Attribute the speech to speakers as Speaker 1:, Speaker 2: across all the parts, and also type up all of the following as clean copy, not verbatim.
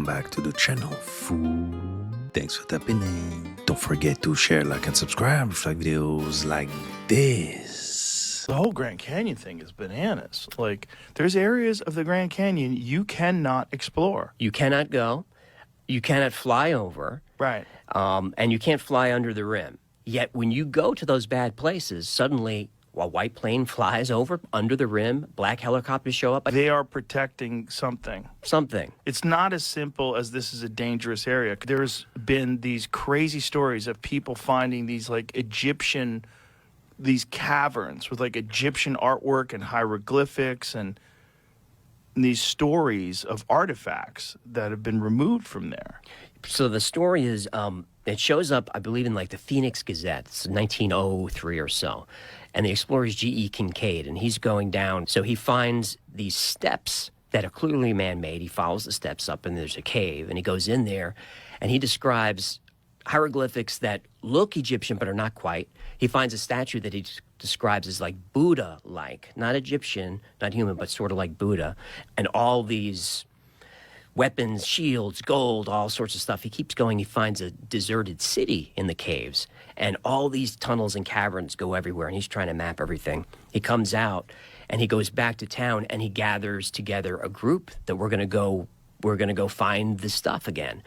Speaker 1: back to the channel, fool. Thanks for tapping in. Don't forget to share, like, and subscribe for like videos like this.
Speaker 2: The whole Grand Canyon thing is bananas. Like, there's areas of the Grand Canyon you cannot explore.
Speaker 3: You cannot go. You cannot fly over.
Speaker 2: Right.
Speaker 3: And you can't fly under the rim. Yet when you go to those bad places, suddenly a white plane flies over under the rim, black helicopters show up.
Speaker 2: They are protecting something.
Speaker 3: Something.
Speaker 2: It's not as simple as this is a dangerous area. There's been these crazy stories of people finding these like these caverns with like Egyptian artwork and hieroglyphics and these stories of artifacts that have been removed from there.
Speaker 3: So the story is, it shows up, I believe, in like the Phoenix Gazette. It's 1903 or so. And the explorer is G.E. Kincaid, and he's going down. So he finds these steps that are clearly man-made. He follows the steps up, and there's a cave. And he goes in there, and he describes hieroglyphics that look Egyptian but are not quite. He finds a statue that he describes as like Buddha-like. Not Egyptian, not human, but sort of like Buddha. And all these weapons, shields, gold, all sorts of stuff. He keeps going. He finds a deserted city in the caves. And all these tunnels and caverns go everywhere, and he's trying to map everything. He comes out, and he goes back to town, and he gathers together a group that we're going to go find the stuff again.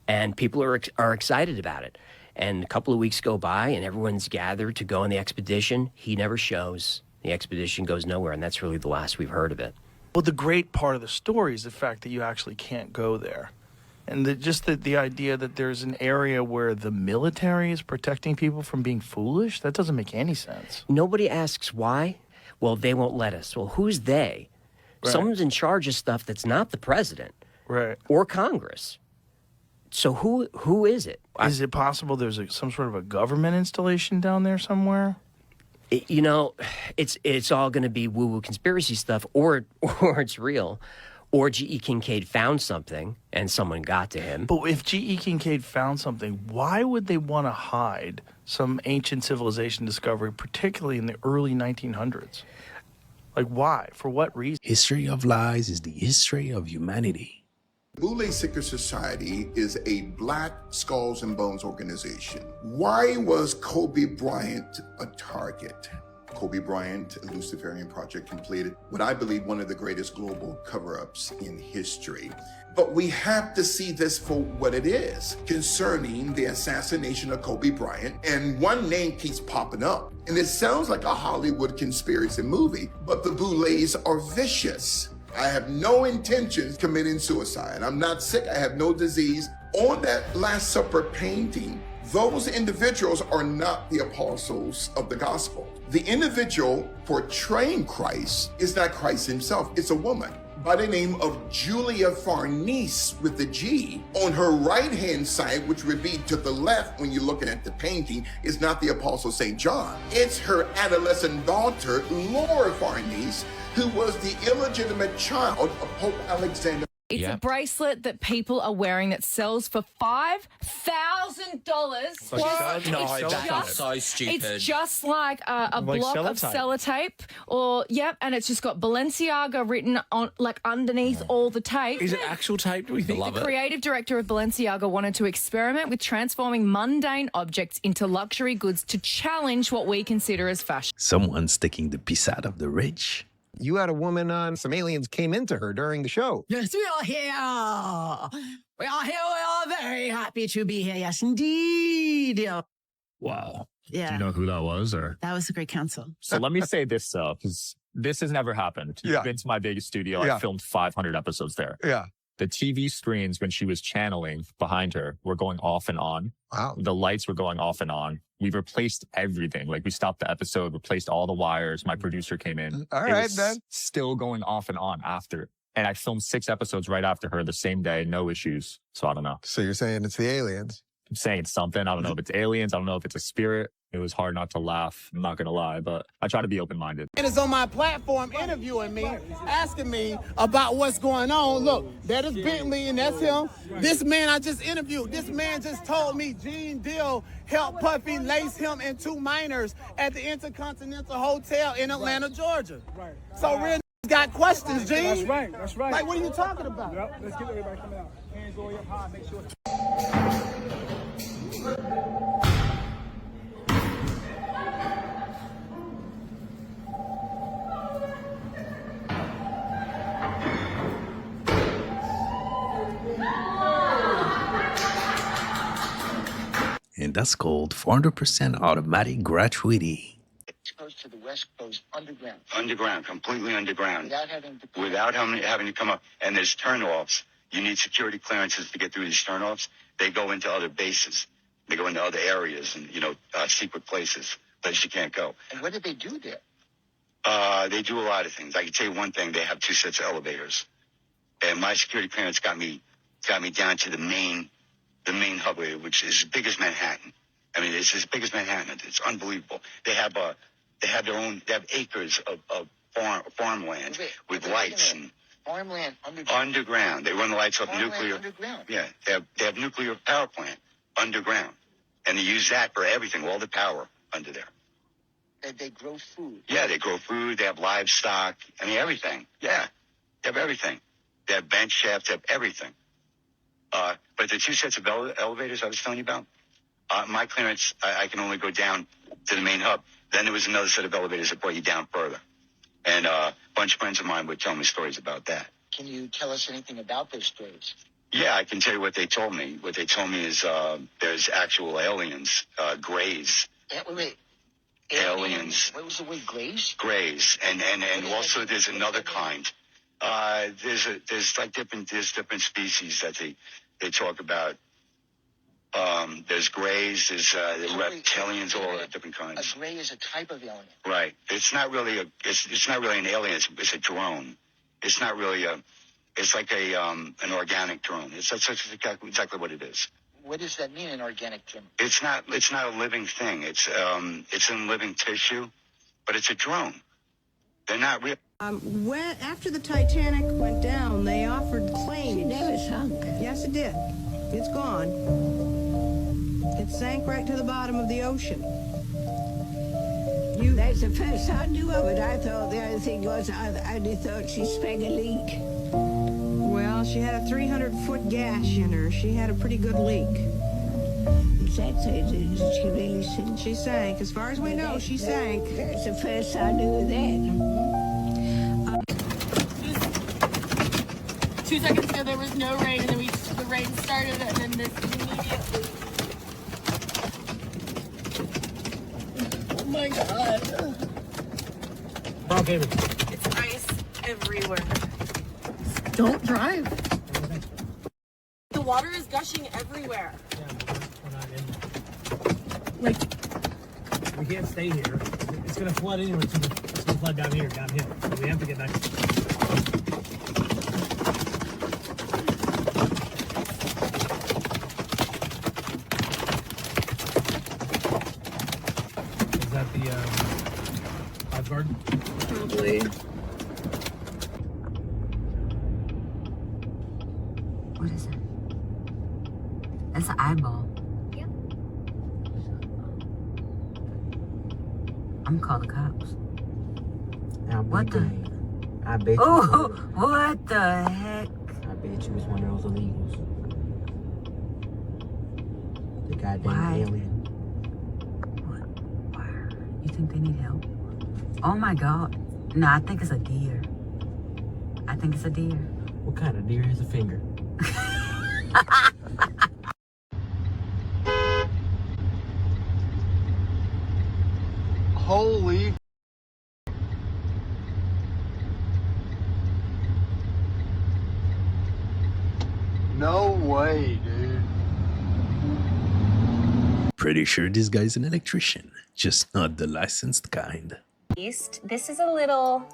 Speaker 3: And people are excited about it. And a couple of weeks go by, and everyone's gathered to go on the expedition. He never shows. The expedition goes nowhere, and that's really the last we've heard of it.
Speaker 2: Well, the great part of the story is the fact that you actually can't go there. And the idea that there's an area where the military is protecting people from being foolish, that doesn't make any sense.
Speaker 3: Nobody asks why. Well, they won't let us. Well, who's they?
Speaker 2: Right.
Speaker 3: Someone's in charge of stuff that's not the president.
Speaker 2: Right.
Speaker 3: Or Congress. So who is it?
Speaker 2: Is it possible there's some sort of a government installation down there somewhere?
Speaker 3: You know, it's all going to be woo-woo conspiracy stuff, or it's real. Or G.E. Kincaid found something, and someone got to him.
Speaker 2: But if G.E. Kincaid found something, why would they want to hide some ancient civilization discovery, particularly in the early 1900s? Like, why? For what reason?
Speaker 1: History of lies is the history of humanity.
Speaker 4: Boule Secret Society is a Black Skulls and Bones organization. Why was Kobe Bryant a target? Kobe Bryant, Luciferian Project, completed what I believe one of the greatest global cover-ups in history. But we have to see this for what it is concerning the assassination of Kobe Bryant. And one name keeps popping up. And it sounds like a Hollywood conspiracy movie, but the Boules are vicious. I have no intentions of committing suicide. I'm not sick. I have no disease. On that Last Supper painting, those individuals are not the apostles of the gospel. The individual portraying Christ is not Christ himself. It's a woman by the name of Julia Farnese with the G. On her right-hand side, which would be to the left when you're looking at the painting, is not the apostle St. John. It's her adolescent daughter, Laura Farnese, who was the illegitimate child of Pope Alexander.
Speaker 5: It's a bracelet that people are wearing that sells for $5,000.
Speaker 6: That's so stupid.
Speaker 5: It's just like a block of sellotape, and it's just got Balenciaga written on, like, underneath all the tape.
Speaker 6: Is it actual tape, do we think?
Speaker 5: The creative director of Balenciaga wanted to experiment with transforming mundane objects into luxury goods to challenge what we consider as fashion.
Speaker 1: Someone's taking the piece out of the rich.
Speaker 7: You had a woman on, some aliens came into her during the show.
Speaker 8: Yes, we are here. We are here. We are very happy to be here. Yes, indeed.
Speaker 9: Wow.
Speaker 8: Yeah.
Speaker 9: Do you know who that was? Or
Speaker 8: That was the great council.
Speaker 9: So let me say this, though, because this has never happened. You've been to my biggest studio. I filmed 500 episodes there.
Speaker 7: Yeah.
Speaker 9: The TV screens, when she was channeling behind her, were going off and on.
Speaker 7: Wow.
Speaker 9: The lights were going off and on. We replaced everything. Like, we stopped the episode, replaced all the wires. My producer came in.
Speaker 7: All
Speaker 9: It
Speaker 7: right,
Speaker 9: was
Speaker 7: then.
Speaker 9: still going off and on after. And I filmed 6 episodes right after her the same day. No issues. So I don't know.
Speaker 7: So you're saying it's the aliens?
Speaker 9: I'm saying something. I don't know if it's aliens. I don't know if it's a spirit. It was hard not to laugh. I'm not going to lie, but I try to be open-minded.
Speaker 10: It is on my platform interviewing me, asking me about what's going on. Look, that is Bentley and that's him. This man I just interviewed, this man just told me Gene Deal helped Puffy lace him and 2 minors at the Intercontinental Hotel in Atlanta, Georgia. So real got questions, Gene.
Speaker 11: That's right. That's right.
Speaker 10: Like, what are you talking about?
Speaker 11: Yep. Let's get everybody coming out. Hands all up high. Make sure.
Speaker 1: And that's called 400% automatic gratuity.
Speaker 12: Exposed to the West Coast underground. Underground, completely underground. Without having to come up. And there's turnoffs. You need security clearances to get through these turnoffs. They go into other bases. They go into other areas and, secret places you can't go. And what do they do there? They do a lot of things. I can tell you one thing. They have 2 sets of elevators. And my security clearance got me down to the main hub area, which is as big as Manhattan. I mean, it's as big as Manhattan. It's unbelievable. They have acres of farmland with lights and farmland underground. They run the lights off nuclear. Underground. Yeah, they have nuclear power plant underground, and they use that for everything. All the power under there. And they grow food. Yeah, they grow food. They have livestock. I mean, everything. Yeah, they have everything. They have bench shafts. They have everything. But the 2 sets of elevators I was telling you about, my clearance, I can only go down to the main hub. Then there was another set of elevators that brought you down further. And a bunch of friends of mine would tell me stories about that. Can you tell us anything about those stories? Yeah, I can tell you what they told me. What they told me is there's actual aliens, greys. Wait. Aliens. What was the word, greys? Greys. And also there's another kind. There's different species that they talk about. There's greys, there's reptilians, all different kinds. A gray is a type of alien. Right. It's not really an alien. It's a drone. It's not really it's like an organic drone. That's exactly what it is. What does that mean, an organic drone? It's not a living thing. It's in living tissue, but it's a drone. They're not real.
Speaker 8: After the Titanic went down, they offered claims. It never sunk. Yes, it did. It's gone. It sank right to the bottom of the ocean. That's the first I knew of it. I thought the other thing was I thought she sprang a leak. Well, she had a 300-foot gash in her. She had a pretty good leak. Did she really sink? She sank. As far as we know, she sank. That's the first I knew of that.
Speaker 5: 2 seconds ago, there was no rain, and then the rain started, and then this immediately. Oh my God. It's ice everywhere. Don't drive. The water is gushing everywhere.
Speaker 11: We can't stay here. It's going to flood anyway. It's going to flood downhill. We have to get back. Is that the Olive Garden?
Speaker 5: Probably.
Speaker 13: What is it? That's an eyeball. I'm gonna call the cops. What the?
Speaker 14: I bet you.
Speaker 13: Oh, what the heck?
Speaker 14: I bet you it's one of those illegals. The goddamn alien.
Speaker 13: What? Why? You think they need help? Oh my God. No, I think it's a deer.
Speaker 14: What kind of deer has a finger?
Speaker 10: Holy. No way, dude.
Speaker 1: Pretty sure this guy's an electrician, just not the licensed kind.
Speaker 15: This is a little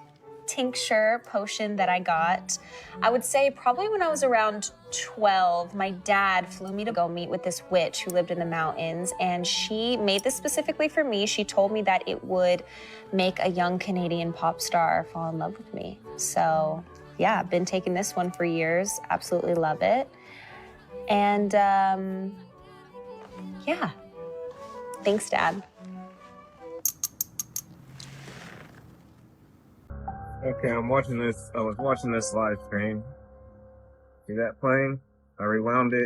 Speaker 15: tincture potion that I got. I would say probably when I was around 12, my dad flew me to go meet with this witch who lived in the mountains, and she made this specifically for me. She told me that it would make a young Canadian pop star fall in love with me. So yeah, I've been taking this one for years. Absolutely love it. And yeah, thanks, Dad.
Speaker 16: Okay, I'm watching this. I was watching this live stream. See that plane? I rewound it.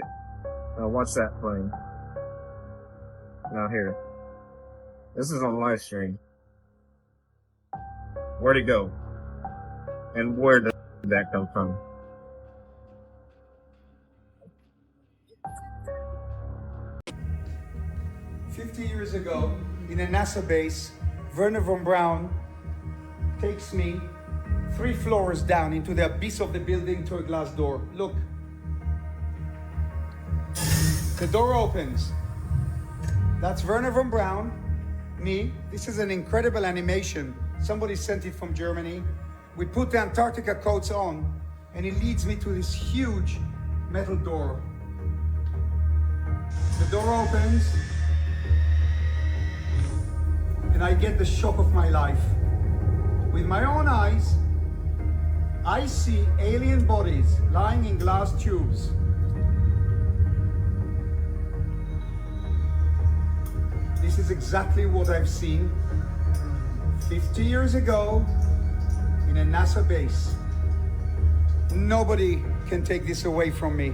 Speaker 16: Now watch that plane. Now here. This is on live stream. Where'd it go? And where did that come from?
Speaker 17: Years ago, in a NASA base, Werner von Braun takes me 3 floors down into the abyss of the building to a glass door. Look. The door opens. That's Werner von Braun, me. This is an incredible animation. Somebody sent it from Germany. We put the Antarctica coats on, and it leads me to this huge metal door. The door opens, and I get the shock of my life. With my own eyes, I see alien bodies lying in glass tubes. This is exactly what I've seen 50 years ago in a NASA base. Nobody can take this away from me.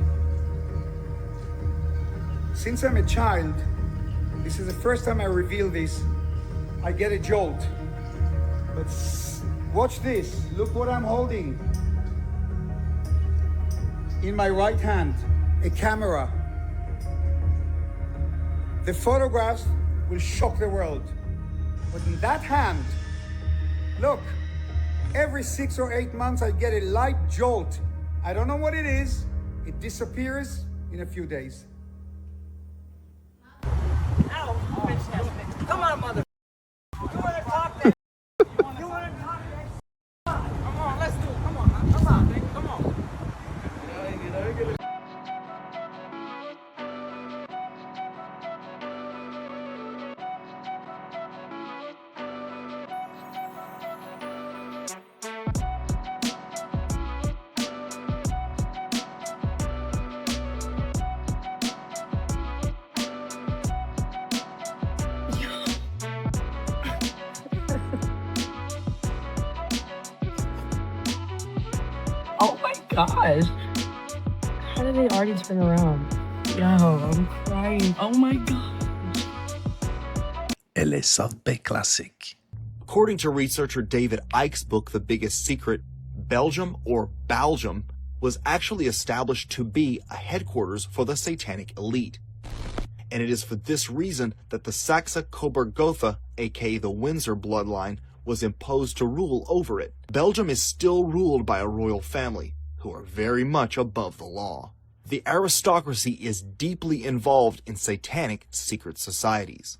Speaker 17: Since I'm a child, this is the first time I reveal this, I get a jolt. But watch this. Look what I'm holding. In my right hand, a camera. The photographs will shock the world. But in that hand, look, every 6 or 8 months I get a light jolt. I don't know what it is. It disappears in a few days.
Speaker 11: Ow! Come on, mother. You want to talk that? You want to talk that? Come on, let's do it. Come on, man. Come on, man. Come on.
Speaker 18: Oh my gosh. How did they already turn around? Yo, I'm crying. Oh my gosh.
Speaker 1: Elle est South Bay classique.
Speaker 19: According to researcher David Icke's book, The Biggest Secret, Belgium, or Belgium, was actually established to be a headquarters for the Satanic elite. And it is for this reason that the Saxe-Coburg-Gotha, aka the Windsor bloodline, was imposed to rule over it. Belgium is still ruled by a royal family, who are very much above the law. The aristocracy is deeply involved in satanic secret societies.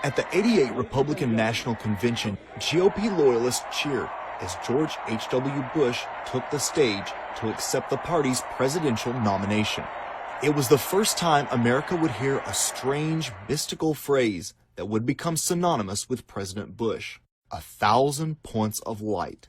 Speaker 19: At the '88 Republican National Convention, GOP loyalists cheered as George H.W. Bush took the stage to accept the party's presidential nomination. It was the first time America would hear a strange, mystical phrase that would become synonymous with President Bush: 1,000 points of light.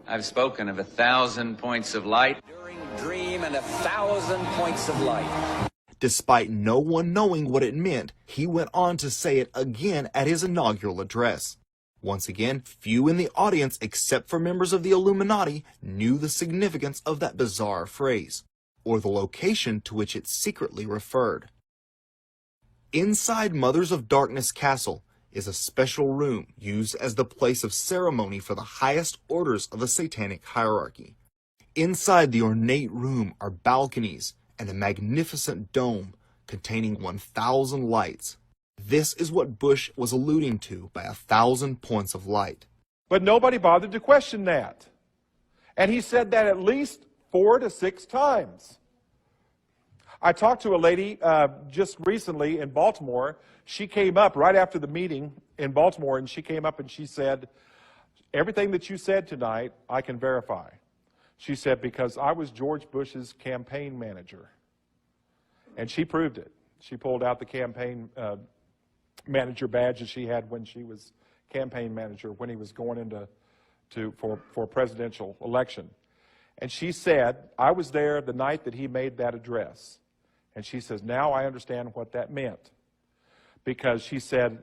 Speaker 20: I've spoken of 1,000 points of light. During dream and 1,000 points of light.
Speaker 19: Despite no one knowing what it meant, he went on to say it again at his inaugural address. Once again, few in the audience, except for members of the Illuminati, knew the significance of that bizarre phrase, or the location to which it secretly referred. Inside Mothers of Darkness Castle is a special room used as the place of ceremony for the highest orders of the satanic hierarchy. Inside the ornate room are balconies and a magnificent dome containing 1,000 lights. This is what Bush was alluding to by 1,000 points of light.
Speaker 21: But nobody bothered to question that. And he said that at least 4 to 6 times. I talked to a lady just recently in Baltimore. She came up right after the meeting in Baltimore, and she came up and she said, everything that you said tonight, I can verify. She said, because I was George Bush's campaign manager. And she proved it. She pulled out the campaign manager badge that she had when she was campaign manager, when he was going for presidential election. And she said, I was there the night that he made that address. And she says, now I understand what that meant. Because she said,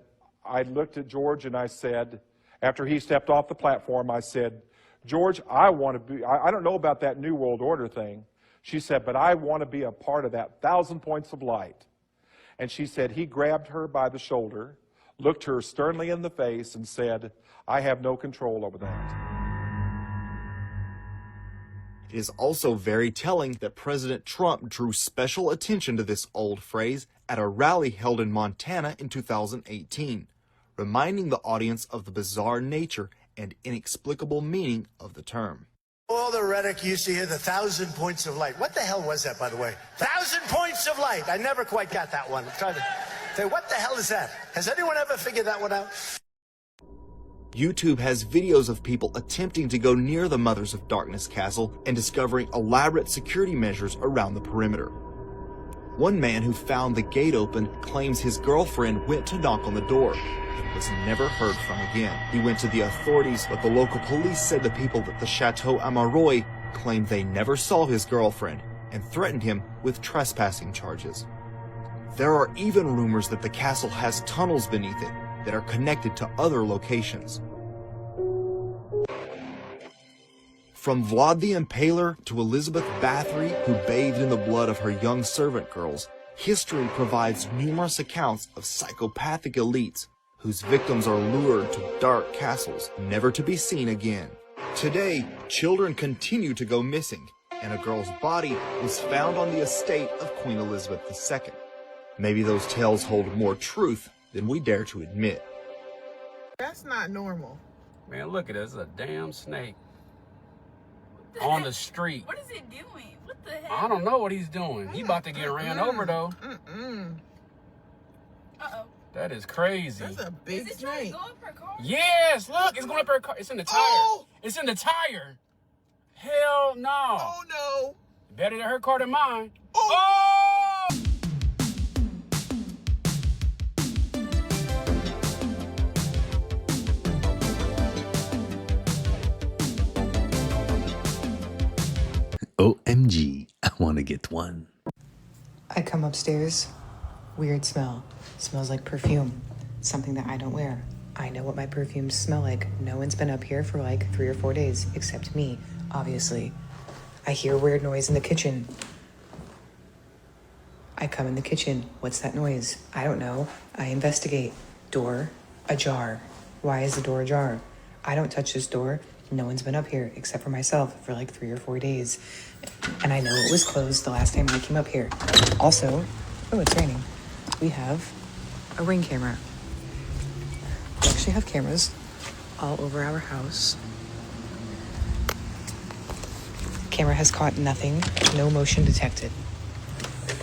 Speaker 21: I looked at George and I said, after he stepped off the platform, I said, George, I want to be, I don't know about that New World Order thing. She said, but I want to be a part of that 1,000 points of light. And she said, he grabbed her by the shoulder, looked her sternly in the face, and said, I have no control over that.
Speaker 19: It is also very telling that President Trump drew special attention to this old phrase at a rally held in Montana in 2018, reminding the audience of the bizarre nature and inexplicable meaning of the term.
Speaker 3: All the rhetoric used to hear the 1,000 points of light. What the hell was that, by the way? 1,000 points of light. I never quite got that one. I'm trying to say, what the hell is that? Has anyone ever figured that one out?
Speaker 19: YouTube has videos of people attempting to go near the Mothers of Darkness castle and discovering elaborate security measures around the perimeter. One man who found the gate open claims his girlfriend went to knock on the door and was never heard from again. He went to the authorities, but the local police said the people at the Chateau Amaroy claimed they never saw his girlfriend and threatened him with trespassing charges. There are even rumors that the castle has tunnels beneath it that are connected to other locations. From Vlad the Impaler to Elizabeth Bathory, who bathed in the blood of her young servant girls, history provides numerous accounts of psychopathic elites whose victims are lured to dark castles, never to be seen again. Today, children continue to go missing, and a girl's body was found on the estate of Queen Elizabeth II. Maybe those tales hold more truth than we dare to admit.
Speaker 22: That's not normal.
Speaker 20: Man, look at this. It's a damn snake. On the street.
Speaker 5: What is it doing? What the heck?
Speaker 20: I don't know what he's doing. He about to get ran over, though.
Speaker 5: Uh-oh.
Speaker 20: That is crazy.
Speaker 22: That's a big
Speaker 5: Is it trying to
Speaker 22: snake.
Speaker 5: go up her car?
Speaker 20: Yes, look. It's going up her car. It's in the tire.
Speaker 22: Oh!
Speaker 20: It's in the tire. Hell no.
Speaker 22: Oh, no.
Speaker 20: Better than her car than mine.
Speaker 22: Oh!
Speaker 1: OMG, I want to get one.
Speaker 23: I come upstairs, weird smell. Smells like perfume, something that I don't wear. I know what my perfumes smell like. No one's been up here for like 3 or 4 days, except me, obviously. I hear weird noise in the kitchen. I come in the kitchen. What's that noise? I don't know. I investigate. Door ajar. Why is the door ajar? I don't touch this door. No one's been up here except for myself for like 3 or 4 days. And I know it was closed the last time I came up here. Also, oh, it's raining. We have a Ring camera. We actually have cameras all over our house. Camera has caught nothing. No motion detected.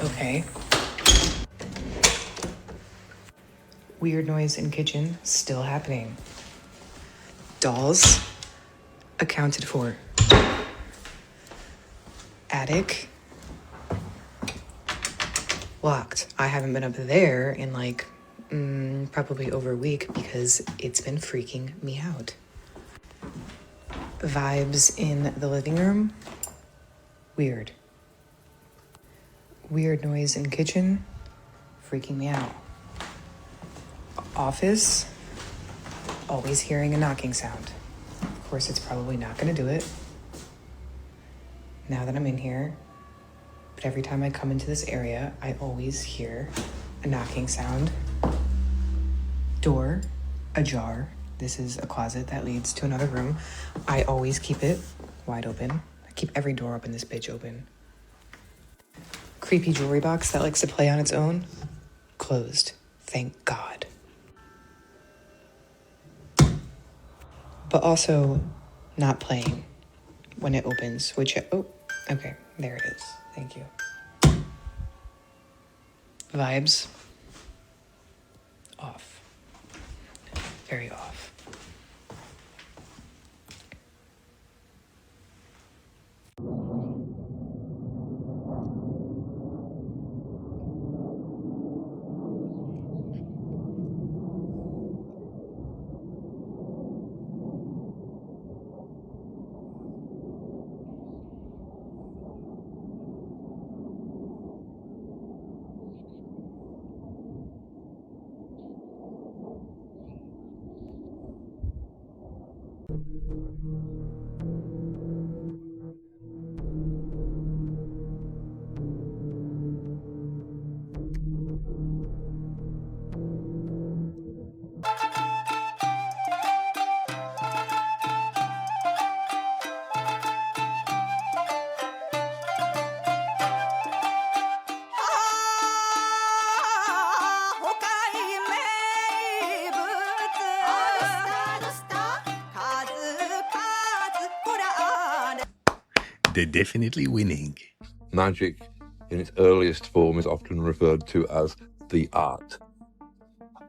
Speaker 23: Okay. Weird noise in kitchen, still happening. Dolls, accounted for. Attic, locked. I haven't been up there in like probably over a week because it's been freaking me out. Vibes in the living room, weird. Weird noise in kitchen, freaking me out. Office, always hearing a knocking sound. Of course, it's probably not gonna do it now that I'm in here, but every time I come into this area, I always hear a knocking sound. Door ajar. This is a closet that leads to another room. I always keep it wide open. I keep every door up in this bitch open. Creepy jewelry box that likes to play on its own, closed. Thank God. But also not playing when it opens, which, oh, okay, there it is. Thank you. Vibes, off. Very off.
Speaker 1: They're definitely winning.
Speaker 2: Magic, in its earliest form, is often referred to as the art.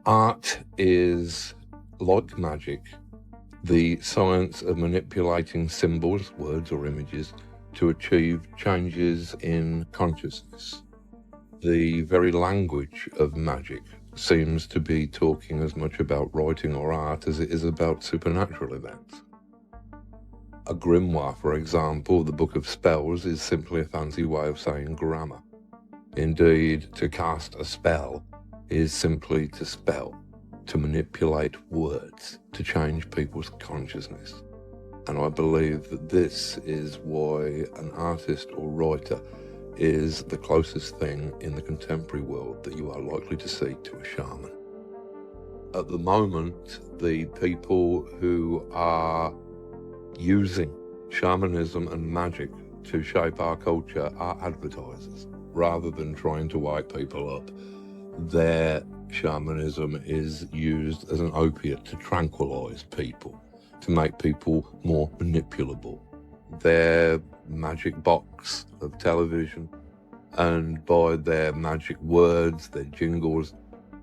Speaker 2: Art is, like magic, the science of manipulating symbols, words or images, to achieve changes in consciousness. The very language of magic seems to be talking as much about writing or art as it is about supernatural events. A grimoire, for example, the Book of Spells, is simply a fancy way of saying grammar. Indeed, to cast a spell is simply to spell, to manipulate words, to change people's consciousness. And I believe that this is why an artist or writer is the closest thing in the contemporary world that you are likely to see to a shaman. At the moment, the people who are using shamanism and magic to shape our culture are advertisers. Rather than trying to wake people up, their shamanism is used as an opiate to tranquilize people, to make people more manipulable. Their magic box of television and by their magic words, their jingles,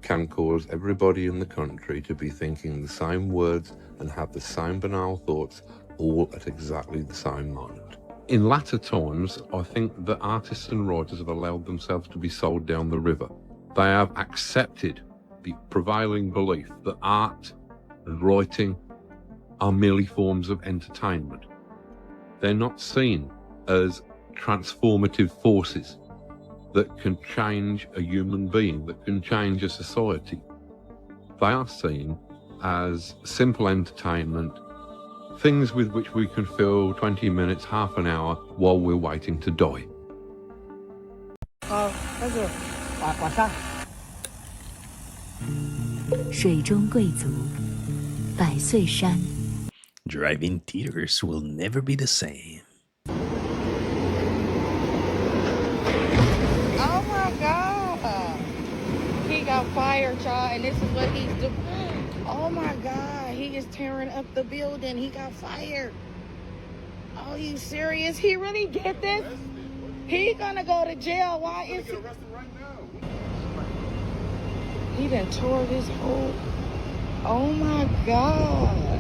Speaker 2: can cause everybody in the country to be thinking the same words and have the same banal thoughts all at exactly the same moment. In latter times, I think that artists and writers have allowed themselves to be sold down the river. They have accepted the prevailing belief that art and writing are merely forms of entertainment. They're not seen as transformative forces that can change a human being, that can change a society. They are seen as simple entertainment, things with which we can fill 20 minutes, half an hour while we're waiting to die.
Speaker 1: Drive-in theaters will never be the same.
Speaker 4: Oh my God. He got fired, y'all, and this is what he's doing. Oh my God, he is tearing up the building. He got fired. Are you serious? He really did this? He gonna go to jail. Why is he? He done tore his whole. Oh my God.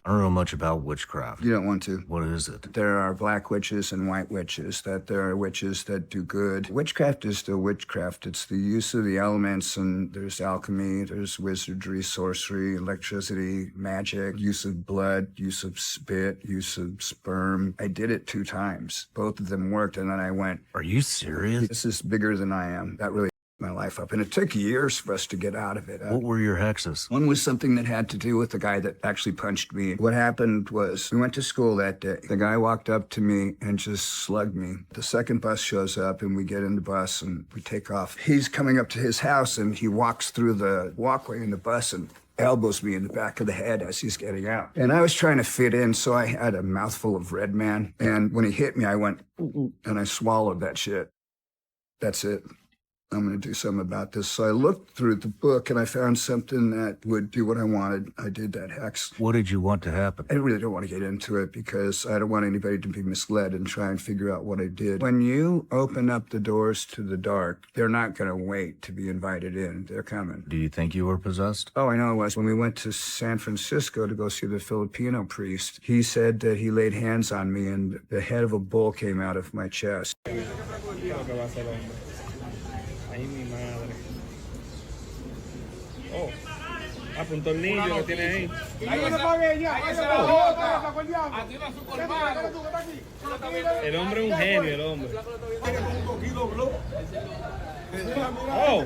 Speaker 6: I don't know much about witchcraft.
Speaker 24: You don't want to.
Speaker 6: What is it?
Speaker 24: There are black witches and white witches, that there are witches that do good. Witchcraft is still witchcraft. It's the use of the elements, and there's alchemy, there's wizardry, sorcery, electricity, magic, use of blood, use of spit, use of sperm. I did it 2 times. Both of them worked, and then I went,
Speaker 6: are you serious?
Speaker 24: This is bigger than I am. That really my life up, and it took years for us to get out of it.
Speaker 6: What were your hexes?
Speaker 24: One was something that had to do with the guy that actually punched me. What happened was we went to school that day. The guy walked up to me and just slugged me. The second bus shows up and we get in the bus and we take off. He's coming up to his house and he walks through the walkway in the bus and elbows me in the back of the head as he's getting out. And I was trying to fit in, so I had a mouthful of Red Man. And when he hit me, I went, and I swallowed that shit. That's it. I'm going to do something about this. So I looked through the book and I found something that would do what I wanted. I did that hex.
Speaker 6: What did you want to happen?
Speaker 24: I really don't want to get into it because I don't want anybody to be misled and try and figure out what I did. When you open up the doors to the dark, they're not going to wait to be invited in. They're coming.
Speaker 6: Do you think you were possessed?
Speaker 24: Oh, I know it was. When we went to San Francisco to go see the Filipino priest, he said that he laid hands on me and the head of a bull came out of my chest.
Speaker 11: Ay, mi madre. Oh, apuntó el niño, lo tiene ahí. El hombre es un genio, el hombre. Oh,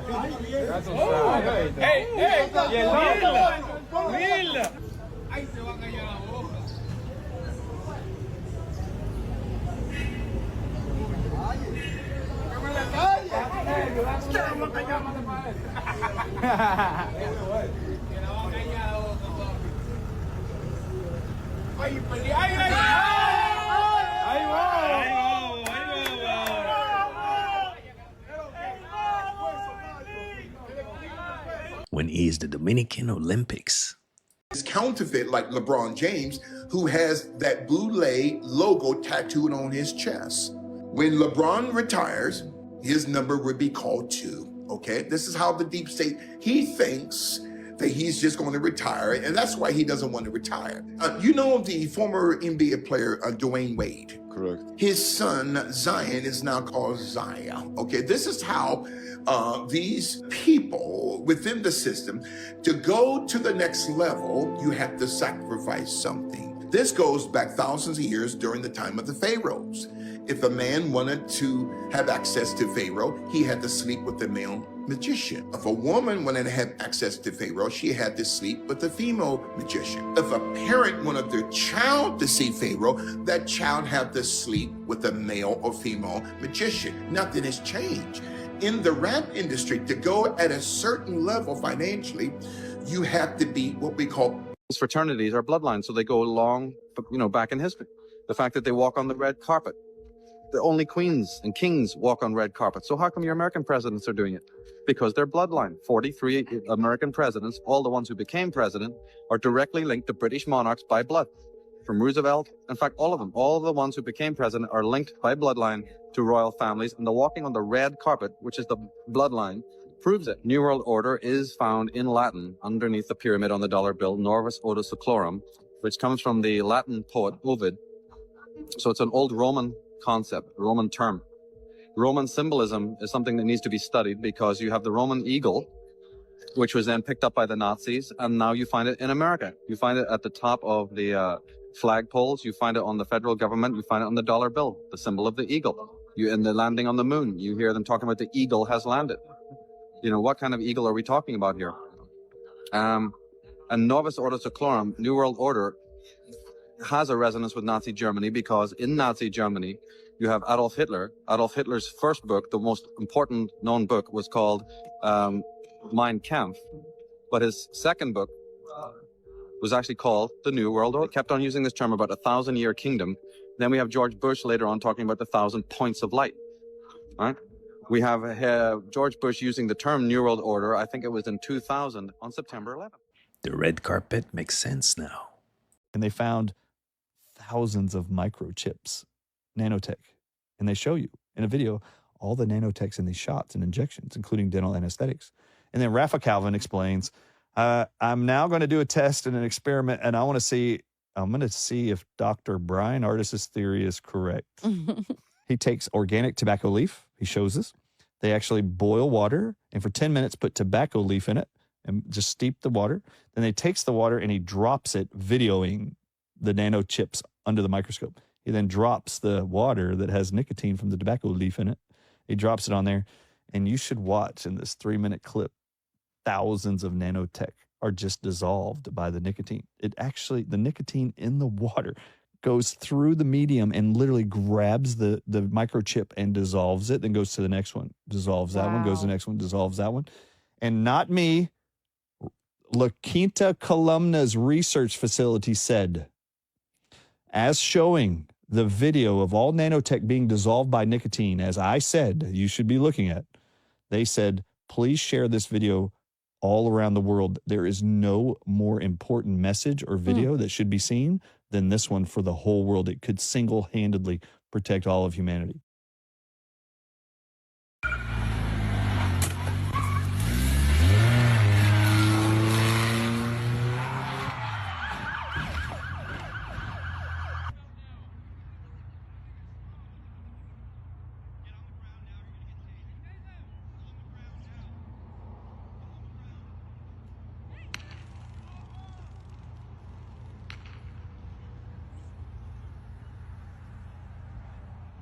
Speaker 11: hey, hey, y el Mirla.
Speaker 1: When is the Dominican Olympics?
Speaker 7: It's counterfeit like LeBron James, who has that Boulay logo tattooed on his chest. When LeBron retires, his number would be called 2, okay? This is how the deep state, he thinks that he's just going to retire, and that's why he doesn't want to retire. You know the former NBA player, Dwayne Wade?
Speaker 8: Correct.
Speaker 7: His son, Zion, is now called Zaya, okay? This is how these people within the system, to go to the next level, you have to sacrifice something. This goes back thousands of years during the time of the pharaohs. If a man wanted to have access to Pharaoh, he had to sleep with the male magician. If a woman wanted to have access to Pharaoh, she had to sleep with the female magician. If a parent wanted their child to see Pharaoh, that child had to sleep with a male or female magician. Nothing has changed. In the rap industry, to go at a certain level financially, you have to be what we call
Speaker 9: fraternities are bloodlines, so they go long, back in history. The fact that they walk on the red carpet, the only queens and kings walk on red carpet. So how come your American presidents are doing it? Because they're bloodline. 43 American presidents, all the ones who became president, are directly linked to British monarchs by blood. From Roosevelt, in fact, all of them, all of the ones who became president are linked by bloodline to royal families, and the walking on the red carpet, which is the bloodline, proves it. New World Order is found in Latin underneath the pyramid on the dollar bill, Norvis Oda Seclorum, which comes from the Latin poet Ovid. So it's an old Roman concept, Roman term. Roman symbolism is something that needs to be studied because you have the Roman eagle, which was then picked up by the Nazis, and now you find it in America. You find it at the top of the flagpoles, you find it on the federal government, you find it on the dollar bill, the symbol of the eagle. In the landing on the moon, you hear them talking about the eagle has landed. What kind of eagle are we talking about here? And Novus Ordo Seclorum, New World Order, has a resonance with Nazi Germany because in Nazi Germany, you have Adolf Hitler. Adolf Hitler's first book, the most important known book, was called Mein Kampf. But his second book was actually called The New World Order. He kept on using this term about 1,000-year kingdom. Then we have George Bush later on talking about the 1,000 points of light. Right? We have George Bush using the term New World Order, I think it was in 2000, on September 11th.
Speaker 1: The red carpet makes sense now.
Speaker 12: And they found thousands of microchips, nanotech. And they show you in a video all the nanotechs in these shots and injections, including dental anesthetics. And then Rafa Calvin explains, I'm now going to do a test and an experiment, and I'm going to see if Dr. Brian Ardis's theory is correct. He takes organic tobacco leaf. He shows us. They actually boil water and for 10 minutes put tobacco leaf in it and just steep the water. Then he takes the water and he drops it, videoing the nano chips under the microscope. He then drops the water that has nicotine from the tobacco leaf in it. He drops it on there, and you should watch in this 3-minute clip, thousands of nanotech are just dissolved by the nicotine. The nicotine in the water goes through the medium and literally grabs the microchip and dissolves it, then goes to the next one, dissolves that one, goes to the next one, dissolves that one. And not me, La Quinta Columna's research facility said, as showing the video of all nanotech being dissolved by nicotine, as I said, you should be looking at, they said, please share this video all around the world. There is no more important message or video that should be seen than this one for the whole world. It could single-handedly protect all of humanity.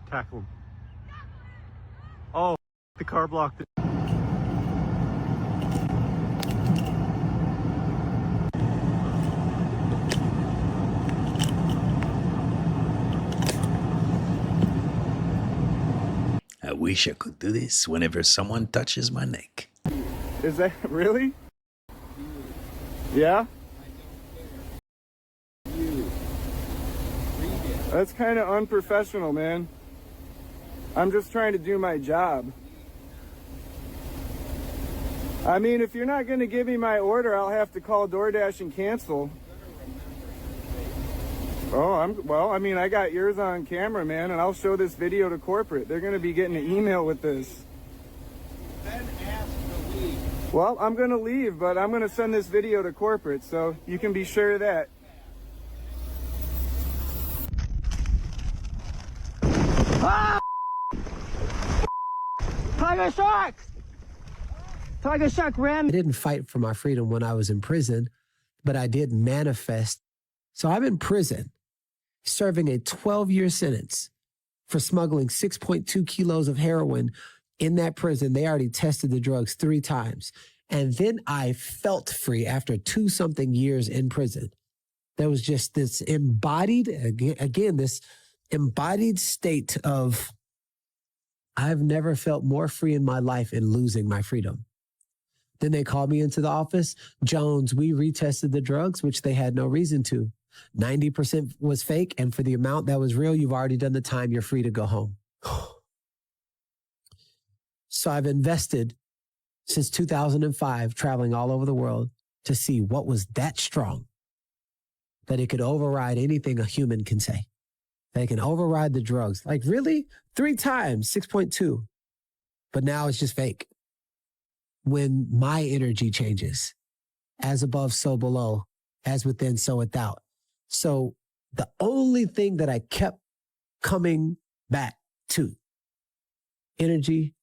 Speaker 25: Tackle him. Oh, the car blocked it.
Speaker 1: wish I could do this whenever someone touches my neck.
Speaker 8: Is that really? Yeah? That's kind of unprofessional, man. I'm just trying to do my job. I mean, if you're not going to give me my order, I'll have to call DoorDash and cancel. Oh, well, I mean, I got yours on camera, man, and I'll show this video to corporate. They're going to be getting an email with this.
Speaker 11: Then ask to leave.
Speaker 8: Well, I'm going to leave, but I'm going to send this video to corporate, so you can be sure of that.
Speaker 11: Ah! Tiger shark! Tiger shark ran.
Speaker 10: I didn't fight for my freedom when I was in prison, but I did manifest. So I'm in prison, serving a 12-year sentence for smuggling 6.2 kilos of heroin. In that prison, they already tested the drugs 3 times. And then I felt free after 2-something years in prison. There was just this embodied, again, this embodied state of, I've never felt more free in my life in losing my freedom. Then they called me into the office. Jones, we retested the drugs, which they had no reason to. 90% was fake. And for the amount that was real, you've already done the time. You're free to go home. So I've invested since 2005, traveling all over the world to see what was that strong that it could override anything a human can say. They can override the drugs. Like, really? 3 times, 6.2. But now it's just fake. When my energy changes, as above, so below, as within, so without. So the only thing that I kept coming back to, energy,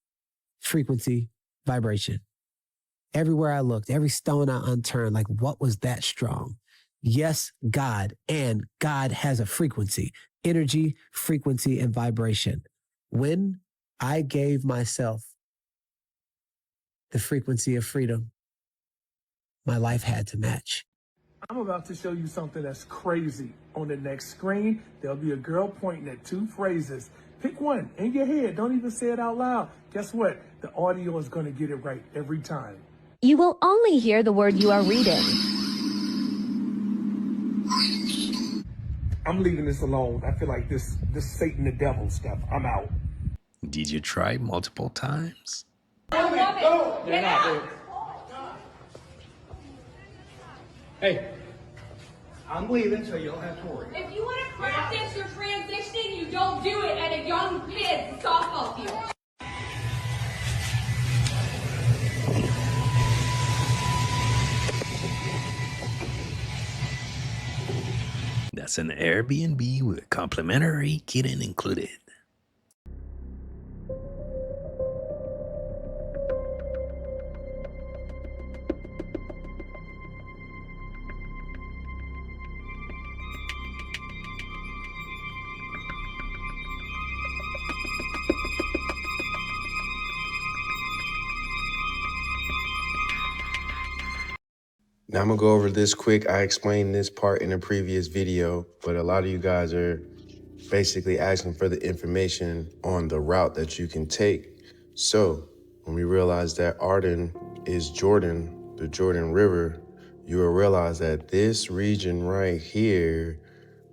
Speaker 10: frequency, vibration. Everywhere I looked, every stone I unturned, like, what was that strong? Yes, God, and God has a frequency, energy, frequency, and vibration. When I gave myself the frequency of freedom, my life had to match.
Speaker 13: I'm about to show you something that's crazy. On the next screen, there'll be a girl pointing at 2 phrases. Pick one in your head. Don't even say it out loud. Guess what? The audio is going to get it right every time.
Speaker 14: You will only hear the word you are reading.
Speaker 13: I'm leaving this alone. I feel like this Satan the devil stuff. I'm out.
Speaker 1: Did you try multiple times?
Speaker 11: Go! Get out! Hey, I'm leaving, so you don't have to worry.
Speaker 15: If you want to practice your transition, you don't do it at a young kid's softball field.
Speaker 1: That's an Airbnb with complimentary kitchen included.
Speaker 26: Now I'm gonna go over this quick. I explained this part in a previous video, but a lot of you guys are basically asking for the information on the route that you can take. So when we realize that Arden is Jordan, the Jordan River, you will realize that this region right here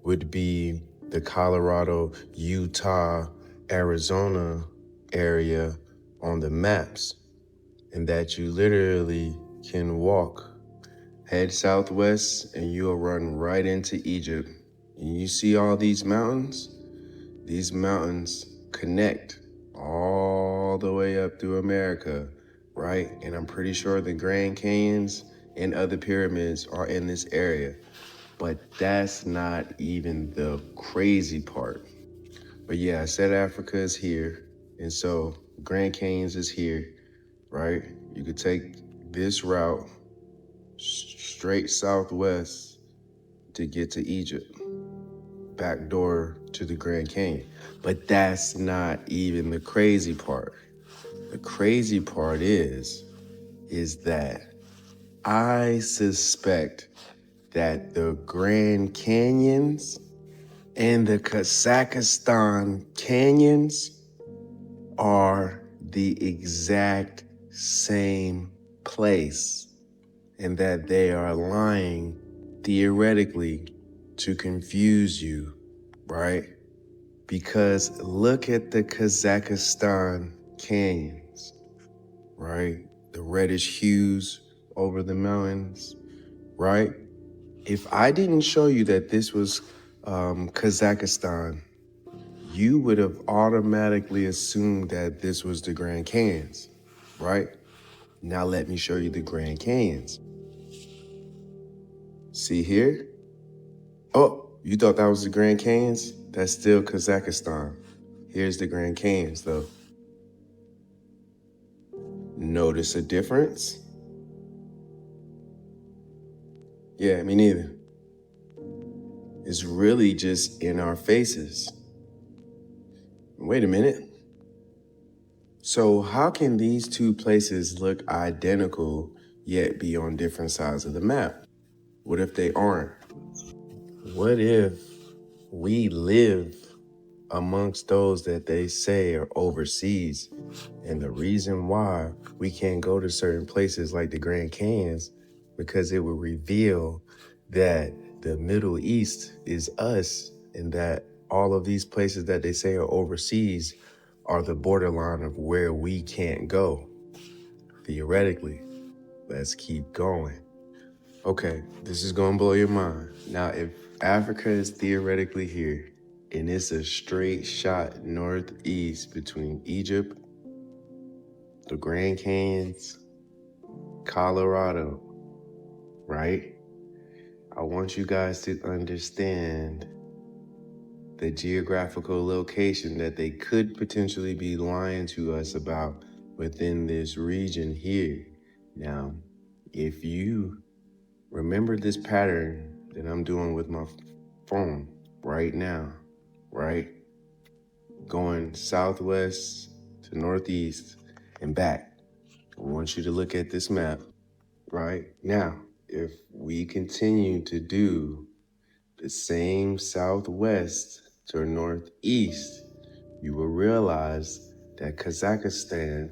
Speaker 26: would be the Colorado, Utah, Arizona area on the maps, and that you literally can walk, head southwest, and you'll run right into Egypt. And you see all these mountains? These mountains connect all the way up through America, right? And I'm pretty sure the Grand Canyons and other pyramids are in this area. But that's not even the crazy part. But yeah, I said Africa is here. And so Grand Canyons is here, right? You could take this route straight southwest to get to Egypt, back door to the Grand Canyon. But that's not even the crazy part. The crazy part is that I suspect that the Grand Canyons and the Kazakhstan canyons are the exact same place, and that they are lying theoretically to confuse you, right? Because look at the Kazakhstan canyons, right? The reddish hues over the mountains, right? If I didn't show you that this was Kazakhstan, you would have automatically assumed that this was the Grand Canyons, right? Now let me show you the Grand Canyons. See here? Oh, you thought that was the Grand Canyons? That's still Kazakhstan. Here's the Grand Canyons though. Notice a difference? Yeah, me neither. It's really just in our faces. Wait a minute. So how can these two places look identical yet be on different sides of the map? What if they aren't? What if we live amongst those that they say are overseas, and the reason why we can't go to certain places like the Grand Canyons because it would reveal that the Middle East is us, and that all of these places that they say are overseas are the borderline of where we can't go, theoretically. Let's keep going. Okay, this is gonna blow your mind. Now, if Africa is theoretically here, and it's a straight shot northeast between Egypt, the Grand Canyons, Colorado, right? I want you guys to understand the geographical location that they could potentially be lying to us about within this region here. Now, if you remember this pattern that I'm doing with my phone right now, right? Going southwest to northeast and back. I want you to look at this map right now. If we continue to do the same southwest to northeast, you will realize that Kazakhstan,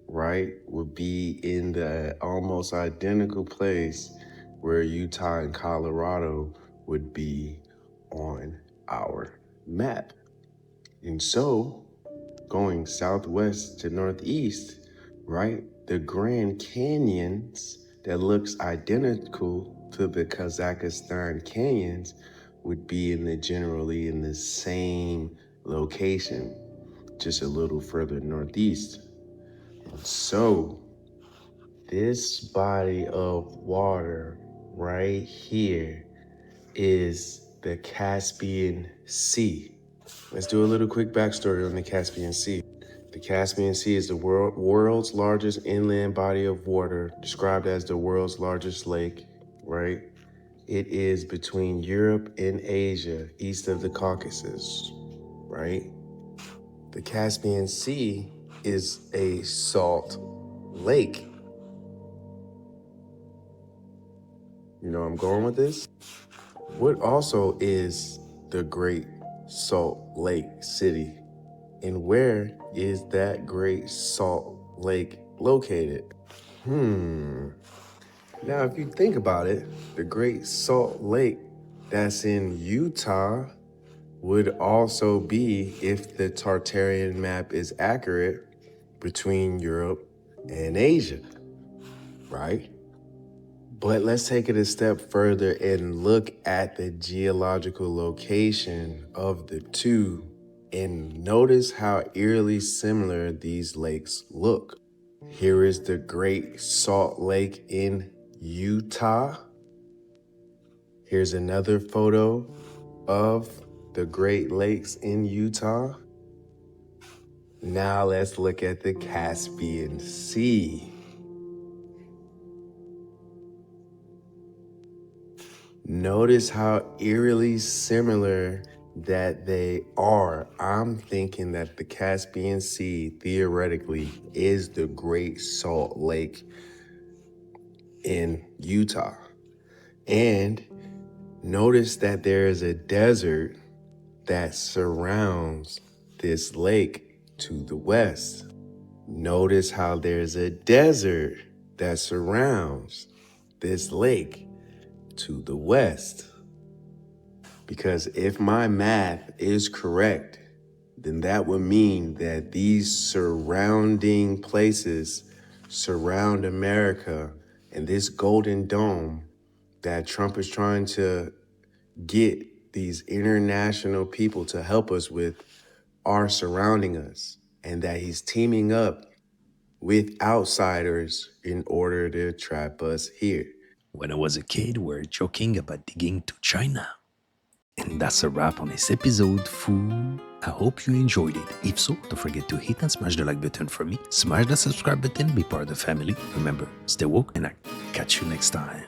Speaker 26: right, would be in the almost identical place where Utah and Colorado would be on our map. And so, going southwest to northeast, right, the Grand Canyons that looks identical to the Kazakhstan canyons would be generally in the same location, just a little further northeast. And so, this body of water right here is the Caspian Sea. Let's do a little quick backstory on the Caspian Sea. The Caspian Sea is the world's largest inland body of water, described as the world's largest lake, right? It is between Europe and Asia, east of the Caucasus, right? The Caspian Sea is a salt lake. You know where I'm going with this? What also is the Great Salt Lake City? And where is that Great Salt Lake located? Now, if you think about it, the Great Salt Lake that's in Utah would also be, if the Tartarian map is accurate, between Europe and Asia, right? But let's take it a step further and look at the geological location of the two and notice how eerily similar these lakes look. Here is the Great Salt Lake in Utah. Here's another photo of the Great Lakes in Utah. Now let's look at the Caspian Sea. Notice how eerily similar that they are. I'm thinking that the Caspian Sea theoretically is the Great Salt Lake in Utah. And notice that there is a desert that surrounds this lake to the west. Notice how there's a desert that surrounds this lake to the west. Because if my math is correct, then that would mean that these surrounding places surround America, and this golden dome that Trump is trying to get these international people to help us with are surrounding us, and that he's teaming up with outsiders in order to trap us here.
Speaker 1: When I was a kid, we were joking about digging to China. And that's a wrap on this episode, fool. I hope you enjoyed it. If so, don't forget to hit and smash the like button for me. Smash the subscribe button, be part of the family. Remember, stay woke, and I'll catch you next time.